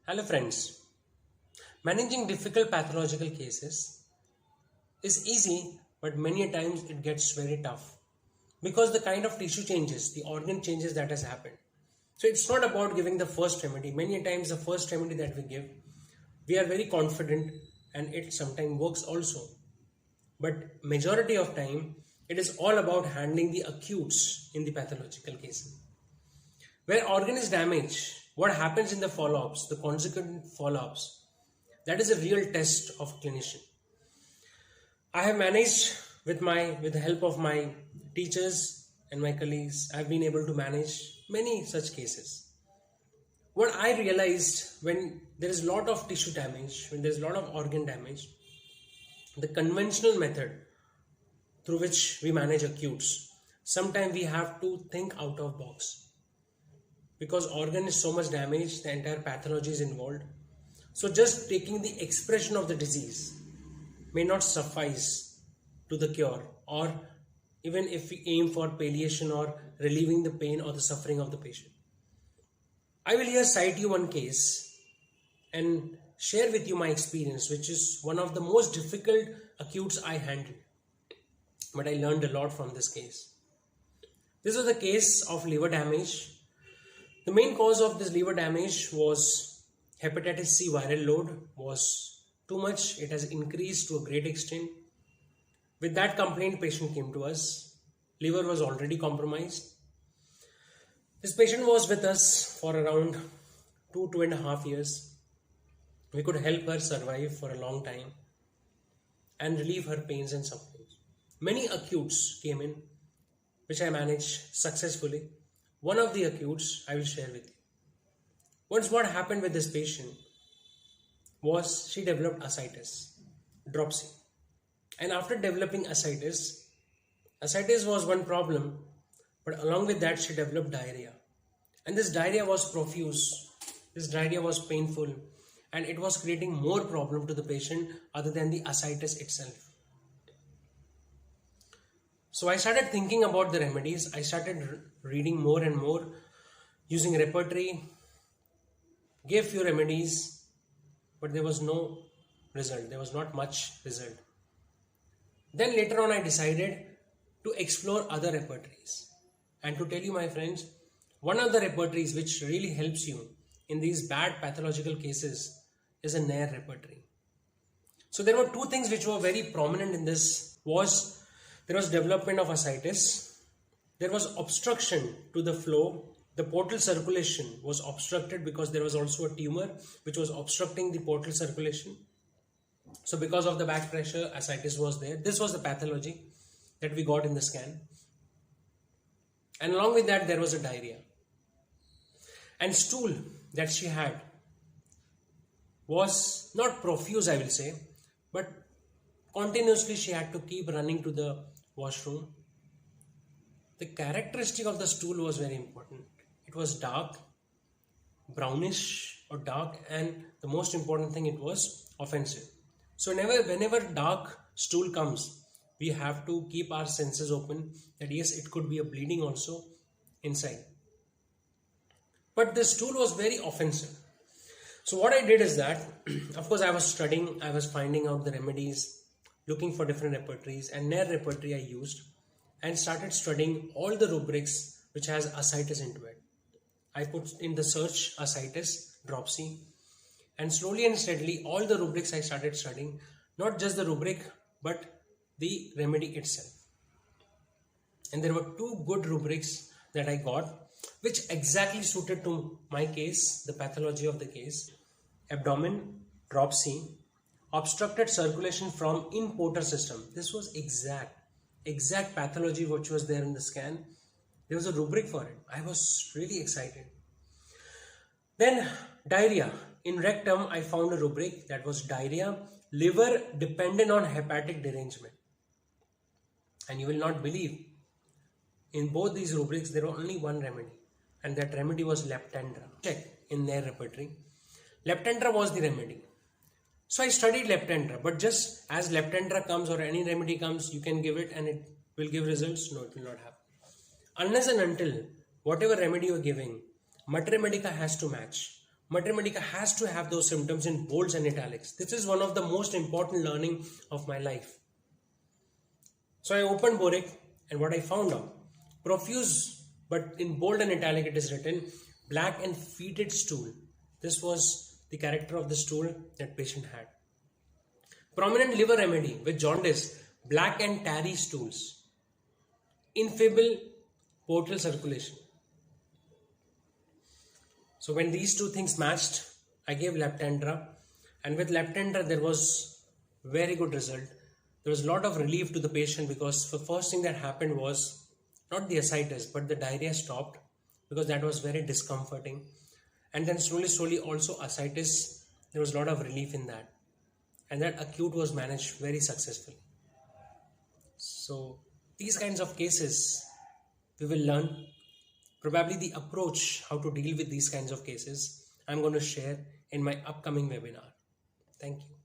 Hello friends, managing difficult pathological cases is easy, but many a times it gets very tough because the kind of tissue changes, the organ changes that has happened. So it's not about giving the first remedy. Many a times the first remedy that we give, we are very confident and it sometimes works also. But majority of time, it is all about handling the acutes in the pathological cases. Where organ is damaged, what happens in the follow-ups, the consequent follow-ups, that is a real test of clinician. I have managed with the help of my teachers and my colleagues, I've been able to manage many such cases. What I realized when there is a lot of tissue damage, when there is a lot of organ damage, the conventional method through which we manage acutes, sometimes we have to think out of box. Because organ is so much damaged, the entire pathology is involved. So just taking the expression of the disease may not suffice to the cure, or even if we aim for palliation or relieving the pain or the suffering of the patient. I will here cite you one case and share with you my experience, which is one of the most difficult acutes I handled. But I learned a lot from this case. This was a case of liver damage. The main cause of this liver damage was hepatitis C viral load was too much. It has increased to a great extent. With that complaint, patient came to us. Liver was already compromised. This patient was with us for around 2.5 years. We could help her survive for a long time and relieve her pains and sufferings. Many acutes came in, which I managed successfully. One of the acutes I will share with you. Once what happened with this patient was she developed ascites, dropsy. And after developing ascites was one problem, but along with that she developed diarrhea. And this diarrhea was profuse, this diarrhea was painful, and it was creating more problem to the patient other than the ascites itself. So I started thinking about the remedies. I started reading more and more, using repertory, gave few remedies, but there was no result. There was not much result. Then later on I decided to explore other repertories. And to tell you, my friends, one of the repertories which really helps you in these bad pathological cases is a Nair repertory. So there were two things which were very prominent in this. There was development of ascites, there was obstruction to the flow, the portal circulation was obstructed because there was also a tumor which was obstructing the portal circulation. So because of the back pressure, ascites was there. This was the pathology that we got in the scan. And along with that, there was a diarrhea. And stool that she had was not profuse, I will say, but continuously she had to keep running to the washroom. The characteristic of the stool was very important. It was dark, brownish or dark, and the most important thing, it was offensive. So whenever dark stool comes, we have to keep our senses open that yes, it could be a bleeding also inside. But the stool was very offensive. So what I did is that, of course I was studying, I was finding out the remedies, looking for different repertories, and Nair repertory I used and started studying all the rubrics which has ascites into it. I put in the search ascites, dropsy, and slowly and steadily all the rubrics I started studying, not just the rubric but the remedy itself. And there were two good rubrics that I got which exactly suited to my case, the pathology of the case. Abdomen, dropsy, obstructed circulation from in-porter system. This was exact pathology which was there in the scan. There was a rubric for it. I was really excited. Then diarrhea. In rectum, I found a rubric that was diarrhea, liver dependent on hepatic derangement. And you will not believe, in both these rubrics, there was only one remedy. And that remedy was Leptendra. Check in their repertory. Leptendra was the remedy. So I studied Leptendra, but just as Leptendra comes or any remedy comes, you can give it and it will give results. No, it will not happen. Unless and until whatever remedy you are giving, Mater Medica has to match. Mater Medica has to have those symptoms in bolds and italics. This is one of the most important learning of my life. So I opened Boric, and what I found out, profuse, but in bold and italic it is written, black and fetid stool. This was the character of the stool that patient had. Prominent liver remedy with jaundice, black and tarry stools. Infeeble portal circulation. So when these two things matched, I gave Leptandra, and with Leptandra there was very good result. There was a lot of relief to the patient because the first thing that happened was not the ascites but the diarrhea stopped, because that was very discomforting. And then slowly also ascites, there was a lot of relief in that. And that acute was managed very successfully. So these kinds of cases we will learn. Probably the approach how to deal with these kinds of cases I'm going to share in my upcoming webinar. Thank you.